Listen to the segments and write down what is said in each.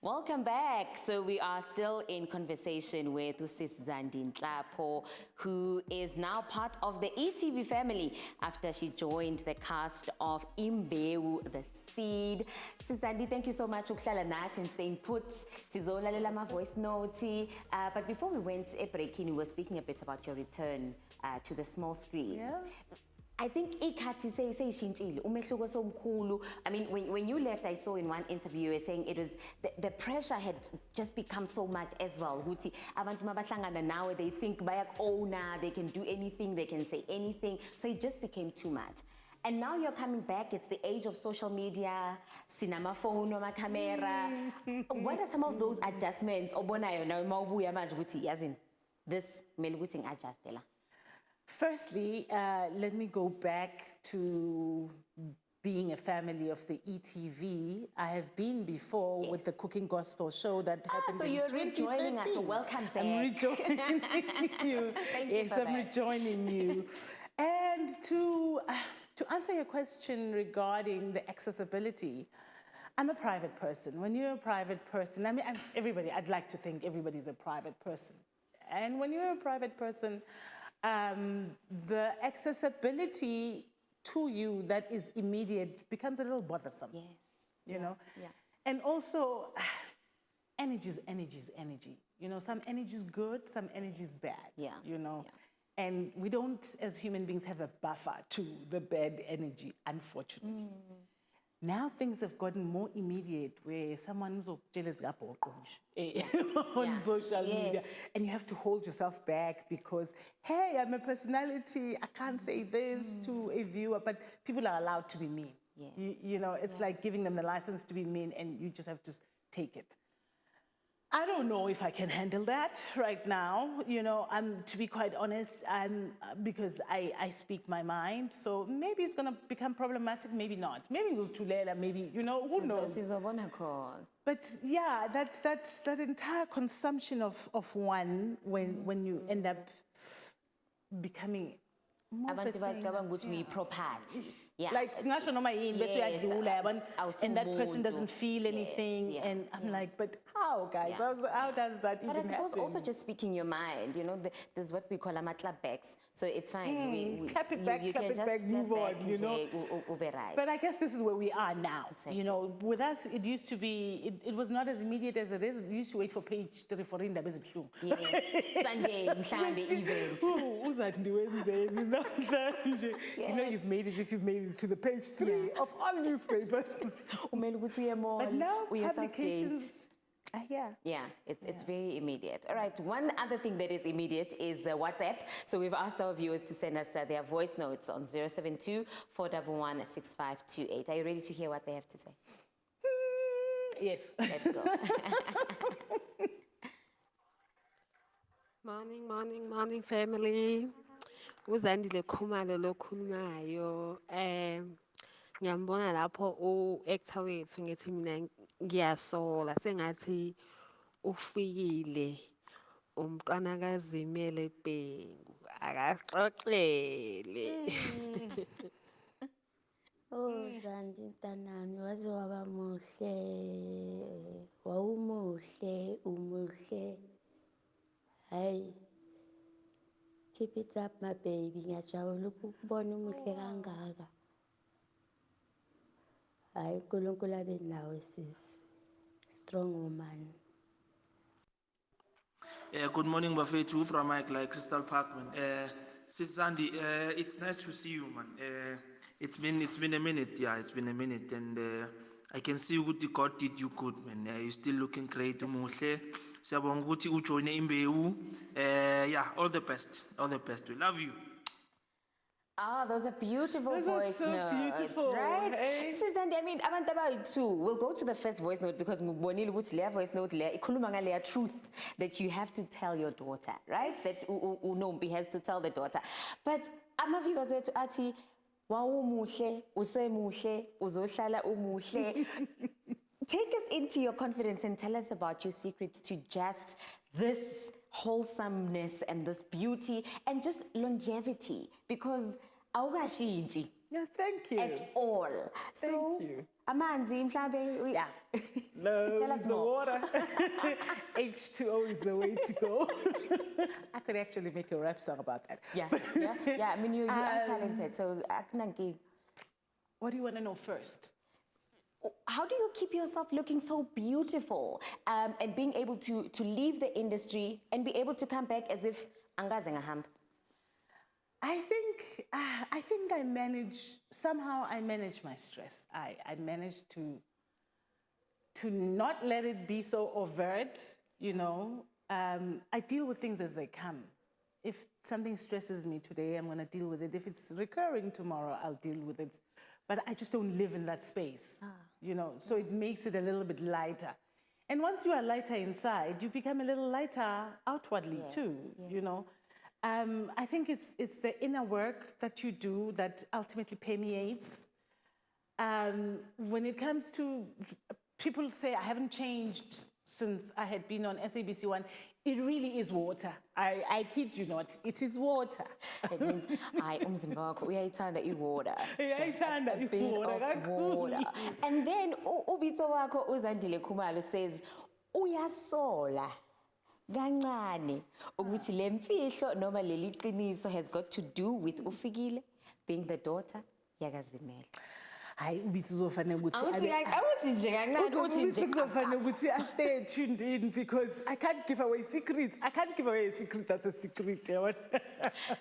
Welcome back. So we are still in conversation with Zandi Nhlapho, who is now part of the ETV family after she joined the cast of IMBEWU, The Seed. Zandi, thank you so much for nathi and staying put. Sizolalela ma voice note. But before we went a break-in, we were speaking a bit about your return to the small screen. Yeah. I think ikhathi seyishintshile umehluko somkhulu. I mean, when you left, I saw in one interview you were saying it was the pressure had just become so much as well. Ukuthi abantu mabahlangana nawe, they think bayak-owner, they can do anything, they can say anything. So it just became too much. And now you're coming back, it's the age of social media, cinema phone, camera. What are some of those adjustments? Obonayo na mawubuya manje ukuthi yazini this mele ukuthi ngi-adjustela. Firstly, let me go back to being a family of the ETV. I have been before with the Cooking Gospel show that happened so in you're 2013. rejoining us, so welcome back. I'm rejoining you. Yes, I'm rejoining you. And to answer your question regarding the accessibility, I'm a private person. When you're a private person, I mean, I'd like to think everybody's a private person. And when you're a private person, the accessibility to you that is immediate becomes a little bothersome. Yes. You know? Yeah. And also, energy is energy. You know, some energy is good, some energy is bad. Yeah. You know? Yeah. And we don't, as human beings, have a buffer to the bad energy, unfortunately. Now things have gotten more immediate where someone's on social media and you have to hold yourself back because, hey, I'm a personality, I can't say this to a viewer, but people are allowed to be mean. Yeah. You know, it's like giving them the license to be mean and you just have to take it. I don't know if I can handle that right now. You know, to be quite honest, because I speak my mind. So maybe it's going to become problematic, maybe not. Maybe it's too late, maybe, you know, who knows? But yeah, that's that entire consumption of one when you end up becoming more of a thing. Property. Yeah. Like, and that person doesn't feel anything. Yes, and I'm like, but how, guys? How does that even happen? But I suppose also just speaking your mind, you know, there's what we call clap backs. So it's fine. Clap it back, move on, you know. But I guess this is where we are now. Exactly. You know, with us, it used to be, it was not as immediate as it is. We used to wait for page 3 for Inda Bezibshu. Yes. Sunday, Mhlambe, even. You know, you've made it if you've made it to the page 3 of all newspapers. But now publications are here. Yeah, it's very immediate. All right, one other thing that is immediate is WhatsApp. So we've asked our viewers to send us their voice notes on 072-411-6528. Are you ready to hear what they have to say? Yes. Let's go. Morning, family. Zandile khumalo lokhulumayo ngiyambona lapho u-actor wethu ngithi mina ngiyasola sengathi ufikile umntwana kazimele Bhengu akasixoxele. Zandi mntanami waze waba muhle wawumuhle umuhle hayi. Keep it up, my baby. Ngiyajabula ukubona umuhle kangaka. Hayi uNkulunkulu abe nawe sis. Strong woman. Good morning, Bafethu from like Crystal Parkman. Sis Zandi, it's nice to see you, man. It's been a minute, it's been a minute, and I can see what God did you good, man. You're still looking great, umuhle. Siyabonga ukuthi ujoine IMBEWU. All the best. We love you. Those are beautiful voice notes, beautiful, right? hey? Zandi, I mean, abantu abayi-2, we'll go to the first voice note because ngibonile ukuthi leya voice note leya ikhuluma ngaleya truth that you have to tell your daughter, right? That uNombi has to tell the daughter. But ama-viewers wethu athi wawumuhle, usemuhle, uzohlala umuhle. Take us into your confidence and tell us about your secrets to just this wholesomeness and this beauty and just longevity, because awukashintshi Yeah, thank you. at all. Thank you. Amanzi, mhlambe. Yeah. No, Tell us it's the more. water. H2O is the way to go. I could actually make a rap song about that. Yeah. I mean, you are talented, so akunankinga. What do you want to know first? How do you keep yourself looking so beautiful and being able to leave the industry and be able to come back as if angaze ngahamba? I think I manage my stress. I manage to not let it be so overt, you know. I deal with things as they come. If something stresses me today, I'm gonna deal with it. If it's recurring tomorrow, I'll deal with it. But I just don't live in that space, you know, so it makes it a little bit lighter. And once you are lighter inside, you become a little lighter outwardly too, you know. I think it's the inner work that you do that ultimately permeates. When it comes to, people say I haven't changed since I had been on SABC One. It really is water. I kid you not, it is water. It means, umzimba wakho uyayithanda i-water. Uyayithanda A bit i-water of kakhulu. water. And then ubitso wakho uZandile Khumalo says, uyasola kancane ukuthi le mfihlo noma leli qiniso has got to do with uFikile being the daughter yakazimele. Hayi ubithi uzofanele ukuthi Awuthi nje kancane uthi nje kuzofanele ukuthi I stay tuned in because I can't give away secrets. I can't give away a secret that's a secret.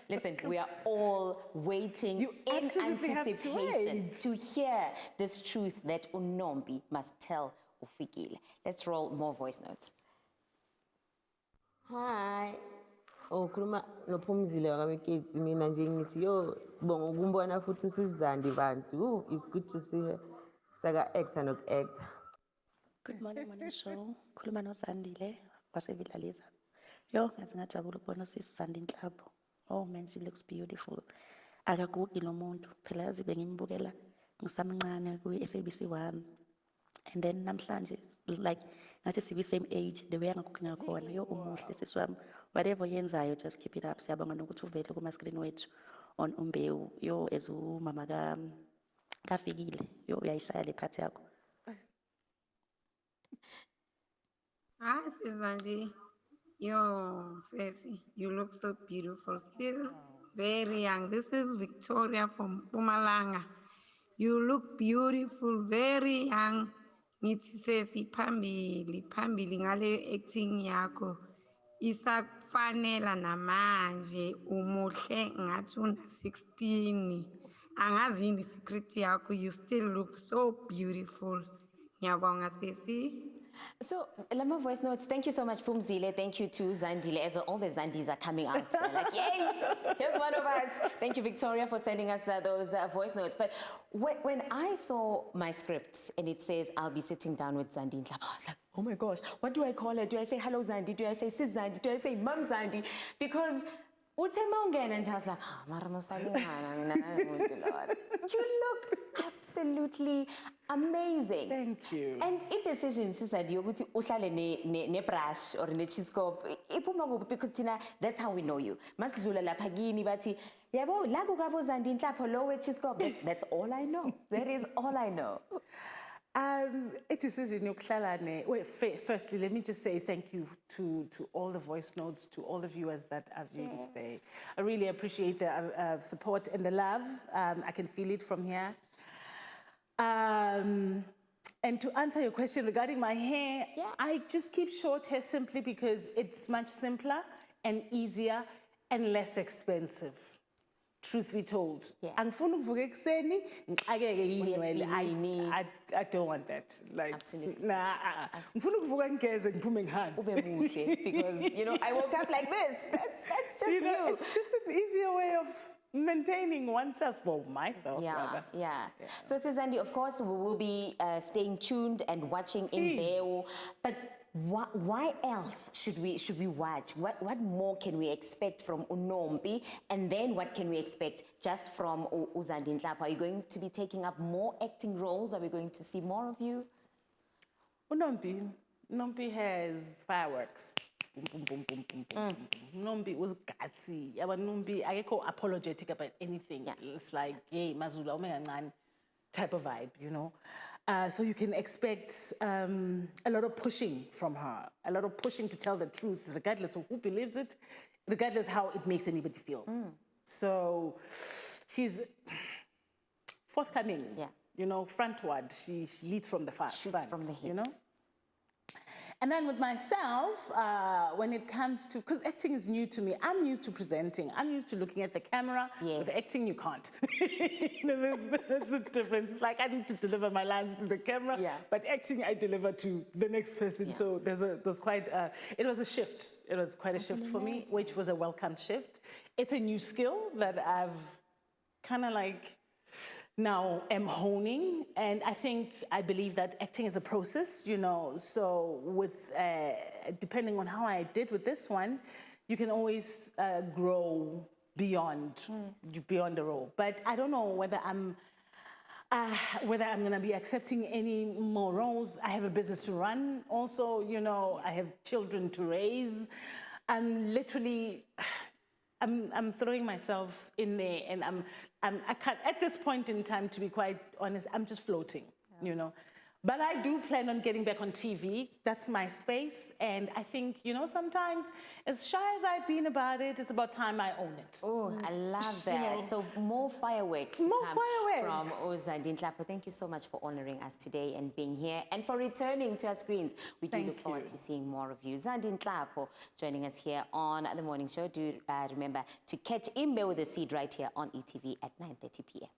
Listen, we are all waiting You in absolutely have to anticipation wait. to hear this truth that uNombi must tell uFikile. Let's roll more voice notes. Hi. Ukhuluma noPhumzile wakabeketsi mina nje ngithi yo sibonga ukumbona futhi usizandi bantu. It's good to see her. Saka actor noku-actor. Good morning show. Khuluma noZandile waseVilaleza. Yo, ngathi ngajabula ukubona usisi Zandi Nhlapho. Oh man, she looks beautiful. Akagugi lo muntu. Phela yazi bengimbukela ngisamncane ku-SABC 1. And then namhlanje like ngathi sibe same age the way angagugi ngakhona. Yo umuhle sisi wami. Whatever yenzayo just keep it up. Siyabonga nokuthi uvele kuma screen wethu on IMBEWU. Yo as umama kaFikile. Yo uyayishaya le part yakho. Hi, Zandi. Yo, Ceci, you look so beautiful. Still very young. This is Victoria from Pumalanga. You look beautiful, very young. Ngithi Ceci, phambili ngale acting yakho. Isakufanela namanje umuhle ngathi una 16. Angazi yini secret yakho. You still look so beautiful. Ngiyabonga Ceci. So, Lama voice notes, thank you so much, Phumzile. Thank you to Zandile, as all the Zandis are coming out. They're like, yay, here's one of us. Thank you, Victoria, for sending us those voice notes. But when I saw my script and it says, I'll be sitting down with Zandi Nhlapho, I was like, oh my gosh, what do I call her? Do I say, hello, Zandi? Do I say, sis Zandi? Do I say, mum Zandi? Because and I was like, you look absolutely amazing. Thank you. And it decision said you would uhlale ne brush or ne chiscope. Because Tina, that's how we know you. Masdlula lapha kini bathi yabo la kukabo Zandi Nhlapho lo we chiscope. That's all I know. That is all I know. A decision yokuhlalane. Well, firstly, let me just say thank you to all the voice notes, to all the viewers that are viewing today. I really appreciate the support and the love. I can feel it from here. And to answer your question regarding my hair, I just keep short hair simply because it's much simpler and easier and less expensive. Truth be told. Angifuni ukuvuka ekuseni ngixakeke yinwele. I don't want that. Like, absolutely. Ngifuna ukuvuka ngigeze ngiphume ngihambe. Ube muhle, because you know I woke up like this. That's just you. It's just an easier way of maintaining oneself, well, myself rather. Yeah. So, Zandi, of course, we will be staying tuned and watching IMBEWU. But why else should we watch? What more can we expect from uNombi? And then what can we expect just from Zandi Nhlapho? Are you going to be taking up more acting roles? Are we going to see more of you? Nombi has fireworks. Boom, boom, boom, boom, boom, boom, boom. Nombi was gutsy. Nombi, I get apologetic about anything. It's like, hey, Mazula, type of vibe, you know. So you can expect a lot of pushing from her, a lot of pushing to tell the truth, regardless of who believes it, regardless how it makes anybody feel. So she's forthcoming, you know, frontward. She leads from the front, from the hip. you know. And then with myself, when it comes to, because acting is new to me, I'm used to presenting. I'm used to looking at the camera. Yes. With acting, you can't. You know, there's a difference. Like, I need to deliver my lines to the camera, but acting, I deliver to the next person. So there's quite, it was a shift. It was quite a shift for me, which was a welcome shift. It's a new skill that I've kind of like, now am honing, and I believe that acting is a process, you know, so with, depending on how I did with this one, you can always grow beyond the role. But I don't know whether I'm gonna be accepting any more roles. I have a business to run also, you know, I have children to raise. I'm literally, I'm throwing myself in there, and I can't, at this point in time, to be quite honest, I'm just floating, you know. But I do plan on getting back on TV. That's my space. And I think, you know, sometimes, as shy as I've been about it, it's about time I own it. Oh, I love that. You know, so more fireworks to more come fireworks. from Zandi Nhlapho. Thank you so much for honoring us today and being here and for returning to our screens. We do look forward to seeing more of you. Zandi Nhlapho joining us here on The Morning Show. Do remember to catch IMBEWU with the Seed right here on ETV at 9:30 p.m.